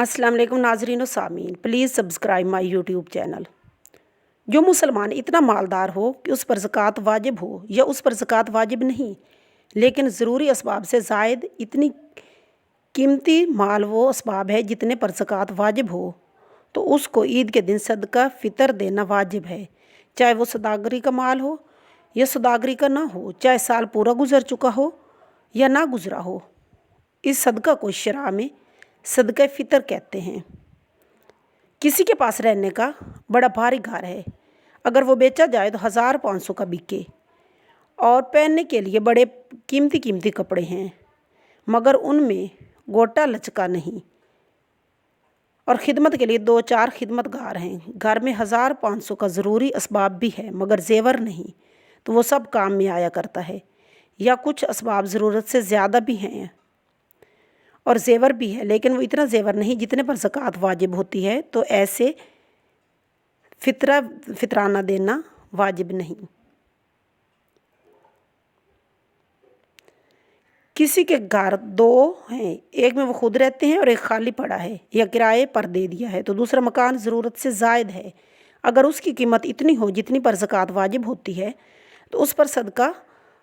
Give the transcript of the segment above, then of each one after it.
अस्सलाम वालेकुम नाजरीन व सामीन, please subscribe my YouTube channel. जो मुसलमान इतना मालदार हो कि उस पर ज़कात वाजिब हो या उस पर ज़कात वाजिब नहीं, लेकिन ज़रूरी असबाब से ज़ायद इतनी कीमती माल वो असबाब है जितने पर ज़कात वाजिब हो, तो उसको ईद के दिन सदका फ़ितर देना वाजिब है। चाहे वो सौदागरी का माल हो या सौदागरी का ना हो, चाहे साल पूरा गुजर चुका हो या ना गुजरा हो। इस सदका को शरअ में सदका फ़ितर कहते हैं। किसी के पास रहने का बड़ा भारी घर है, अगर वो बेचा जाए तो 1500 का बिके, और पहनने के लिए बड़े कीमती कीमती कपड़े हैं, मगर उनमें गोटा लचका नहीं, और ख़िदमत के लिए 2-4 खिदमतगार हैं। घर में 1500 का ज़रूरी असबाब भी है मगर ज़ेवर नहीं, तो वो सब काम में आया करता है, या कुछ असबाब ज़रूरत से ज़्यादा भी हैं और ज़ेवर भी है, लेकिन वो इतना ज़ेवर नहीं जितने पर ज़कात वाजिब होती है, तो ऐसे फ़ितराना देना वाजिब नहीं। किसी के घर 2 हैं, एक में वो खुद रहते हैं और एक खाली पड़ा है या किराए पर दे दिया है, तो दूसरा मकान ज़रूरत से ज़ायद है। अगर उसकी कीमत इतनी हो जितनी पर ज़कात वाजिब होती है, तो उस पर सदका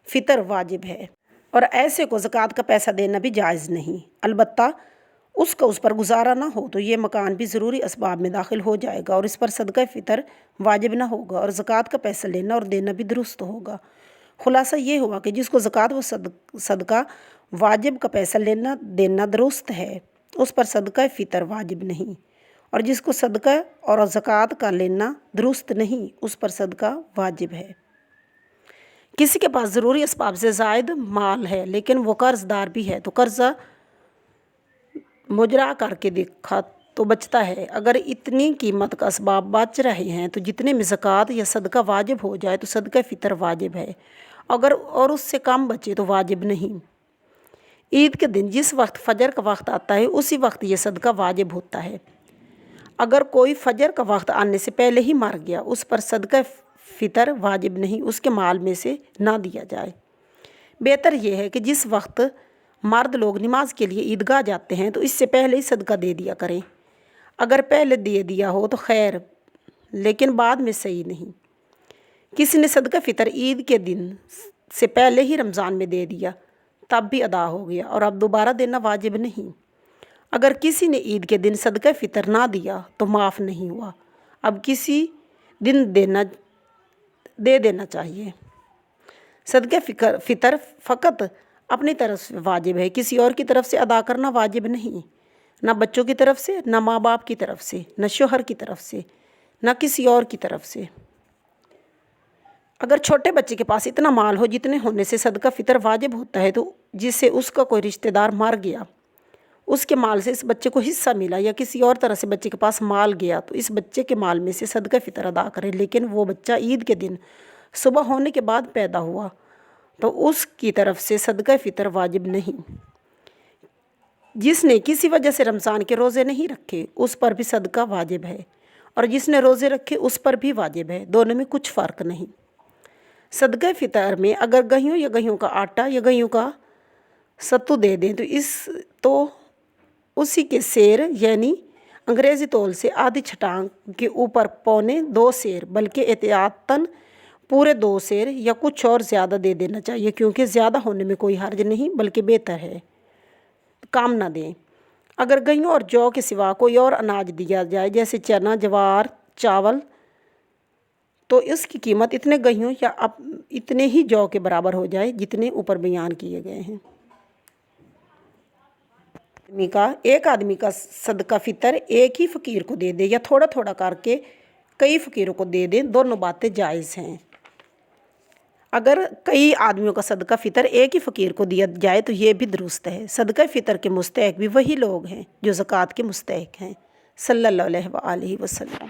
फ़ितर वाजिब है, और ऐसे को ज़कात का पैसा देना भी जायज़ नहीं। अलबत्ता उसका उस पर गुजारा ना हो तो ये मकान भी ज़रूरी असबाब में दाखिल हो जाएगा और इस पर सदका फ़ितर वाजिब ना होगा, और ज़कात का पैसा लेना और देना भी दुरुस्त होगा। खुलासा ये हुआ कि जिसको ज़कात व सदका वाजिब का पैसा लेना देना दुरुस्त है, उस पर सदका फ़ितर वाजिब नहीं, और जिसको सदका और ज़कात का लेना दुरुस्त नहीं, उस पर सदका वाजिब है। किसी के पास ज़रूरी असबाब से ज़ायद माल है लेकिन वो कर्ज़दार भी है, तो कर्ज़ा मुजरा करके देखा तो बचता है। अगर इतनी कीमत का असबाब बच रहे हैं तो जितने में ज़कात या सदका वाजिब हो जाए तो सदका फ़ितर वाजिब है, अगर और उससे कम बचे तो वाजिब नहीं। ईद के दिन जिस वक्त फ़जर का वक्त आता है उसी वक्त ये सदका वाजिब होता है। अगर कोई फ़जर का वक्त आने से पहले ही मर गया, उस पर सदका फ़ितर वाजिब नहीं, उसके माल में से ना दिया जाए। बेहतर यह है कि जिस वक्त मर्द लोग नमाज के लिए ईदगाह जाते हैं तो इससे पहले ही सदका दे दिया करें। अगर पहले दे दिया हो तो खैर, लेकिन बाद में सही नहीं। किसी ने सदका फ़ितर ईद के दिन से पहले ही रमज़ान में दे दिया, तब भी अदा हो गया और अब दोबारा देना वाजिब नहीं। अगर किसी ने ईद के दिन सदका फ़ितर ना दिया तो माफ़ नहीं हुआ, अब किसी दिन दे देना चाहिए। सदका फ़ितर फ़कत अपनी तरफ से वाजिब है, किसी और की तरफ से अदा करना वाजिब नहीं, ना बच्चों की तरफ से, ना माँ बाप की तरफ से, न शोहर की तरफ से, ना किसी और की तरफ से। अगर छोटे बच्चे के पास इतना माल हो जितने होने से सदका फ़ितर वाजिब होता है, तो जिससे उसका कोई रिश्तेदार मर गया, उसके माल से इस बच्चे को हिस्सा मिला, या किसी और तरह से बच्चे के पास माल गया, तो इस बच्चे के माल में से सदका फ़ितर अदा करें। लेकिन वो बच्चा ईद के दिन सुबह होने के बाद पैदा हुआ तो उसकी तरफ से सदका फ़ितर वाजिब नहीं। जिसने किसी वजह से रमज़ान के रोज़े नहीं रखे उस पर भी सदका वाजिब है, और जिसने रोज़े रखे उस पर भी वाजिब है, दोनों में कुछ फ़र्क नहीं। सदका फ़ितर में अगर गेहूँ या गेहूँ का आटा या गेहूँ का सत्तू दे दें तो उसी के सेर यानी अंग्रेज़ी तौल से आधी छटांग के ऊपर 1.25 सेर, बल्कि एहतियातन पूरे 2 सेर या कुछ और ज़्यादा दे देना चाहिए, क्योंकि ज़्यादा होने में कोई हर्ज नहीं बल्कि बेहतर है, काम ना दें। अगर गेहूँ और जौ के सिवा कोई और अनाज दिया जाए जैसे चना, जवार, चावल, तो इसकी कीमत इतने गेहूँ या इतने ही जौ के बराबर हो जाए जितने ऊपर बयान किए गए हैं। एक आदमी का सदका फ़ितर एक ही फ़कीर को दे दे या थोड़ा थोड़ा करके कई फ़कीरों को दे दें, दोनों बातें जायज़ हैं। अगर कई आदमियों का सदका फ़ितर एक ही फ़कीर को दिया जाए तो ये भी दुरुस्त है। सदका फ़ितर के मुस्तहिक़ भी वही लोग हैं जो ज़कात के मुस्तहिक़ हैं। सल्लल्लाहु अलैहि वसल्लम।